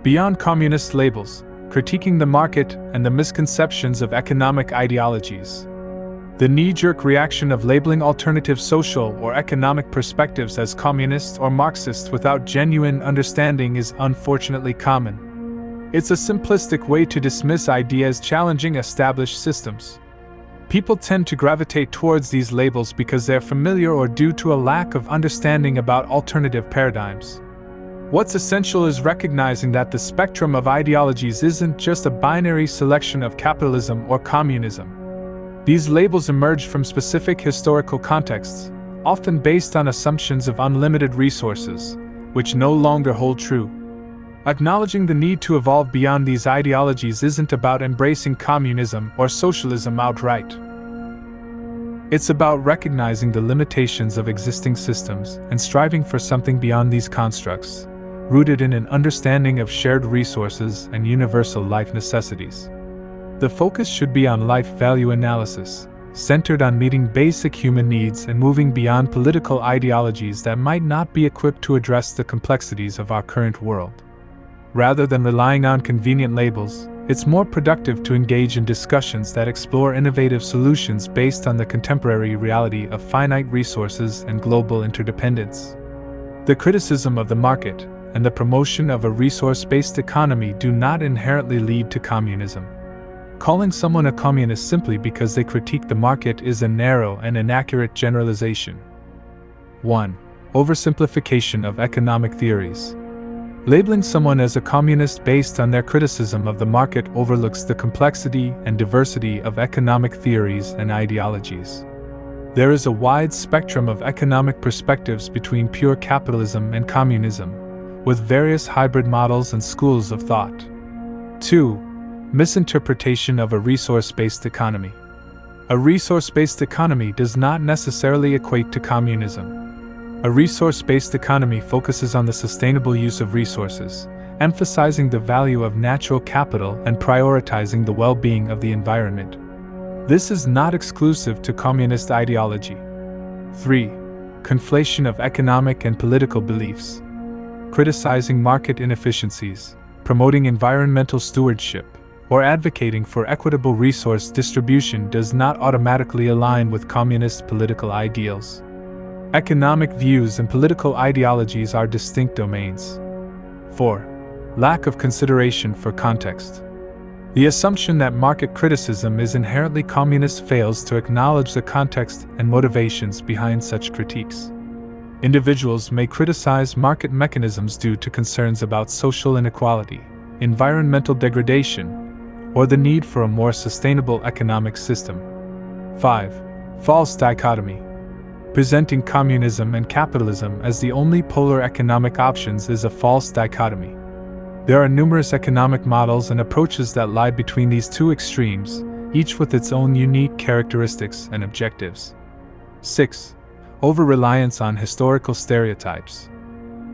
Beyond communist labels, critiquing the market and the misconceptions of economic ideologies. The knee-jerk reaction of labeling alternative social or economic perspectives as communist or Marxist without genuine understanding is unfortunately common. It's a simplistic way to dismiss ideas challenging established systems. People tend to gravitate towards these labels because they're familiar or due to a lack of understanding about alternative paradigms. What's essential is recognizing that the spectrum of ideologies isn't just a binary selection of capitalism or communism. These labels emerge from specific historical contexts, often based on assumptions of unlimited resources, which no longer hold true. Acknowledging the need to evolve beyond these ideologies isn't about embracing communism or socialism outright. It's about recognizing the limitations of existing systems and striving for something beyond these constructs, rooted in an understanding of shared resources and universal life necessities. The focus should be on life value analysis, centered on meeting basic human needs and moving beyond political ideologies that might not be equipped to address the complexities of our current world. Rather than relying on convenient labels, it's more productive to engage in discussions that explore innovative solutions based on the contemporary reality of finite resources and global interdependence. The criticism of the market and the promotion of a resource-based economy do not inherently lead to communism. Calling someone a communist simply because they critique the market is a narrow and inaccurate generalization. 1. Oversimplification of economic theories. Labeling someone as a communist based on their criticism of the market overlooks the complexity and diversity of economic theories and ideologies. There is a wide spectrum of economic perspectives between pure capitalism and communism, with various hybrid models and schools of thought. 2. Misinterpretation of a resource-based economy. A resource-based economy does not necessarily equate to communism. A resource-based economy focuses on the sustainable use of resources, emphasizing the value of natural capital and prioritizing the well-being of the environment. This is not exclusive to communist ideology. 3. Conflation of economic and political beliefs. Criticizing market inefficiencies, promoting environmental stewardship, or advocating for equitable resource distribution does not automatically align with communist political ideals. Economic views and political ideologies are distinct domains. 4. Lack of consideration for context. The assumption that market criticism is inherently communist fails to acknowledge the context and motivations behind such critiques. Individuals may criticize market mechanisms due to concerns about social inequality, environmental degradation, or the need for a more sustainable economic system. 5. False dichotomy. Presenting communism and capitalism as the only polar economic options is a false dichotomy. There are numerous economic models and approaches that lie between these two extremes, each with its own unique characteristics and objectives. 6. Over-reliance on historical stereotypes.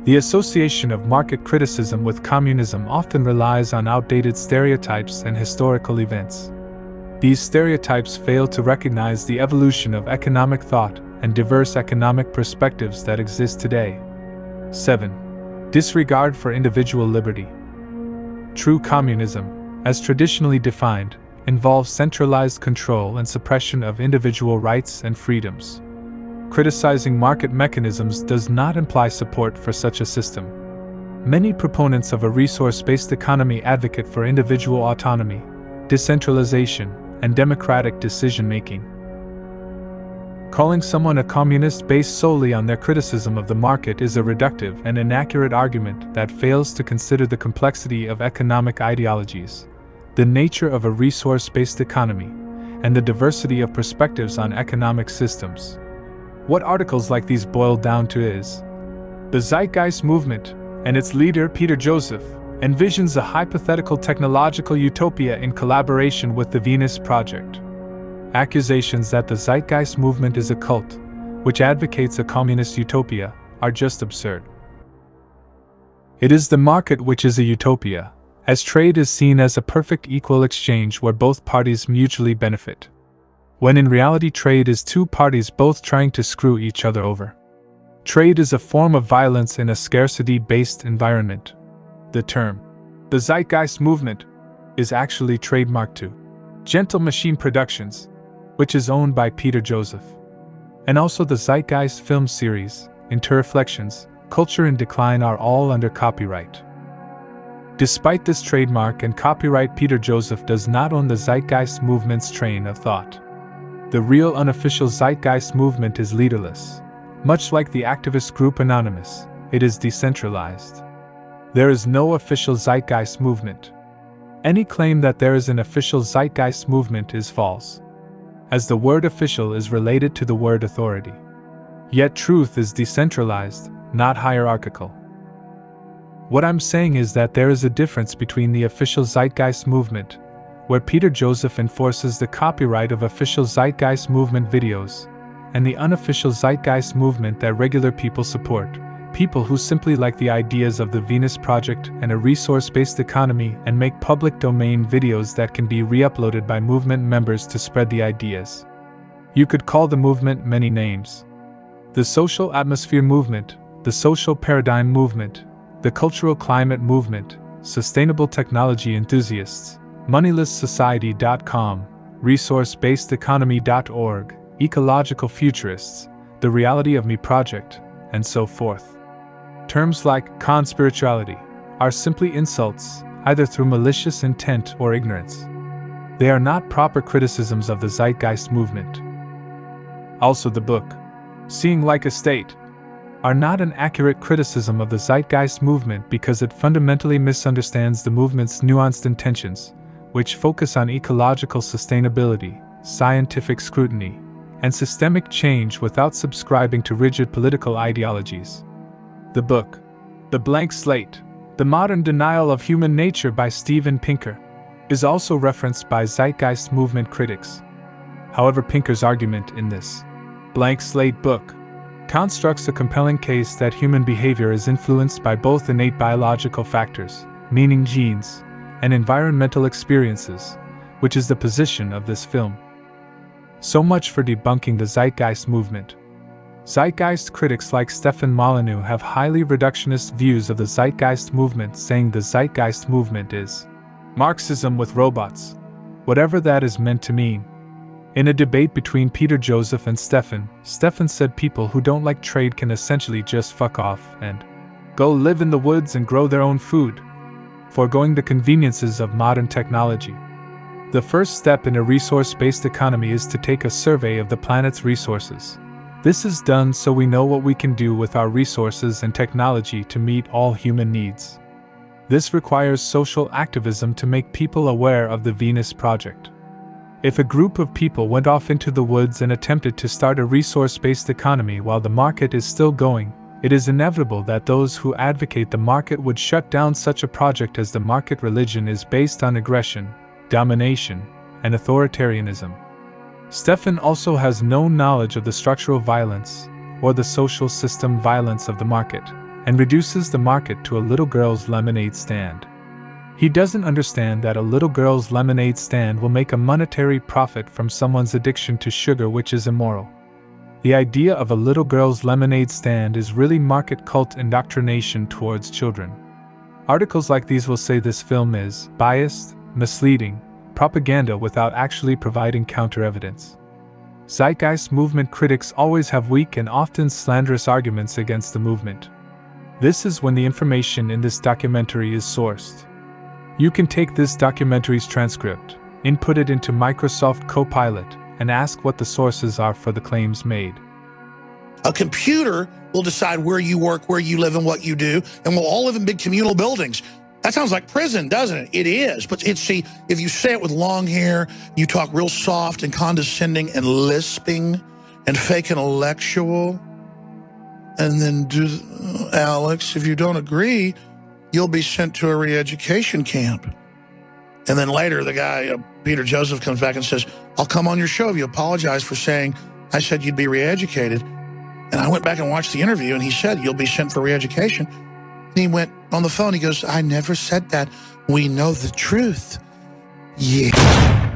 The association of market criticism with communism often relies on outdated stereotypes and historical events. These stereotypes fail to recognize the evolution of economic thought and diverse economic perspectives that exist today. 7. Disregard for individual liberty. True communism, as traditionally defined, involves centralized control and suppression of individual rights and freedoms. Criticizing market mechanisms does not imply support for such a system. Many proponents of a resource-based economy advocate for individual autonomy, decentralization, and democratic decision-making. Calling someone a communist based solely on their criticism of the market is a reductive and inaccurate argument that fails to consider the complexity of economic ideologies, the nature of a resource-based economy, and the diversity of perspectives on economic systems. What articles like these boil down to is: the Zeitgeist movement, and its leader Peter Joseph, envisions a hypothetical technological utopia in collaboration with the Venus Project. Accusations that the Zeitgeist movement is a cult, which advocates a communist utopia, are just absurd. It is the market which is a utopia, as trade is seen as a perfect equal exchange where both parties mutually benefit, when in reality trade is two parties both trying to screw each other over. Trade is a form of violence in a scarcity-based environment. The term The Zeitgeist movement is actually trademarked to Gentle Machine Productions, which is owned by Peter Joseph, and also the Zeitgeist film series, Interreflections, Culture in Decline are all under copyright. Despite this trademark and copyright, Peter Joseph does not own the Zeitgeist movement's train of thought. The real unofficial Zeitgeist movement is leaderless. Much like the activist group Anonymous, it is decentralized. There is no official Zeitgeist movement. Any claim that there is an official Zeitgeist movement is false, as the word official is related to the word authority. Yet truth is decentralized, not hierarchical. What I'm saying is that there is a difference between the official Zeitgeist movement, where Peter Joseph enforces the copyright of official Zeitgeist movement videos, and the unofficial Zeitgeist movement that regular people support, people who simply like the ideas of the Venus Project and a resource-based economy and make public domain videos that can be re-uploaded by movement members to spread the ideas. You could call the movement many names. The social atmosphere movement, the social paradigm movement, the cultural climate movement, sustainable technology enthusiasts, moneylesssociety.com, resource-based-economy.org, ecological futurists, the Reality of Me Project, and so forth. Terms like conspirituality are simply insults, either through malicious intent or ignorance. They are not proper criticisms of the Zeitgeist movement. Also, the book, Seeing Like a State, are not an accurate criticism of the Zeitgeist movement because it fundamentally misunderstands the movement's nuanced intentions, which focus on ecological sustainability, scientific scrutiny, and systemic change without subscribing to rigid political ideologies. The book, The Blank Slate, The Modern Denial of Human Nature by Steven Pinker, is also referenced by Zeitgeist movement critics. However, Pinker's argument in this Blank Slate book constructs a compelling case that human behavior is influenced by both innate biological factors, meaning genes, and environmental experiences, which is the position of this film. So much for debunking the Zeitgeist movement. Zeitgeist critics like Stefan Molyneux have highly reductionist views of the Zeitgeist movement, saying the Zeitgeist movement is Marxism with robots, whatever that is meant to mean. In a debate between Peter Joseph and Stefan said people who don't like trade can essentially just fuck off and go live in the woods and grow their own food, foregoing the conveniences of modern technology. The first step in a resource-based economy is to take a survey of the planet's resources. This is done so we know what we can do with our resources and technology to meet all human needs. This requires social activism to make people aware of the Venus Project. If a group of people went off into the woods and attempted to start a resource-based economy while the market is still going, it is inevitable that those who advocate the market would shut down such a project, as the market religion is based on aggression, domination, and authoritarianism. Stefan also has no knowledge of the structural violence or the social system violence of the market, and reduces the market to a little girl's lemonade stand. He doesn't understand that a little girl's lemonade stand will make a monetary profit from someone's addiction to sugar, which is immoral. The idea of a little girl's lemonade stand is really market cult indoctrination towards children. Articles like these will say this film is biased, misleading, propaganda without actually providing counter-evidence. Zeitgeist movement critics always have weak and often slanderous arguments against the movement. This is when the information in this documentary is sourced. You can take this documentary's transcript, input it into Microsoft Copilot, and ask what the sources are for the claims made. A computer will decide where you work, where you live, and what you do, and we'll all live in big communal buildings. That sounds like prison, doesn't it? It is, but see, if you say it with long hair, you talk real soft and condescending and lisping and fake intellectual, and then do, Alex, if you don't agree, you'll be sent to a re-education camp. And then later, the guy, Peter Joseph, comes back and says, I'll come on your show if you apologize for saying I said you'd be re-educated. And I went back and watched the interview, and he said, you'll be sent for re-education. And he went on the phone, he goes, I never said that. We know the truth. Yeah.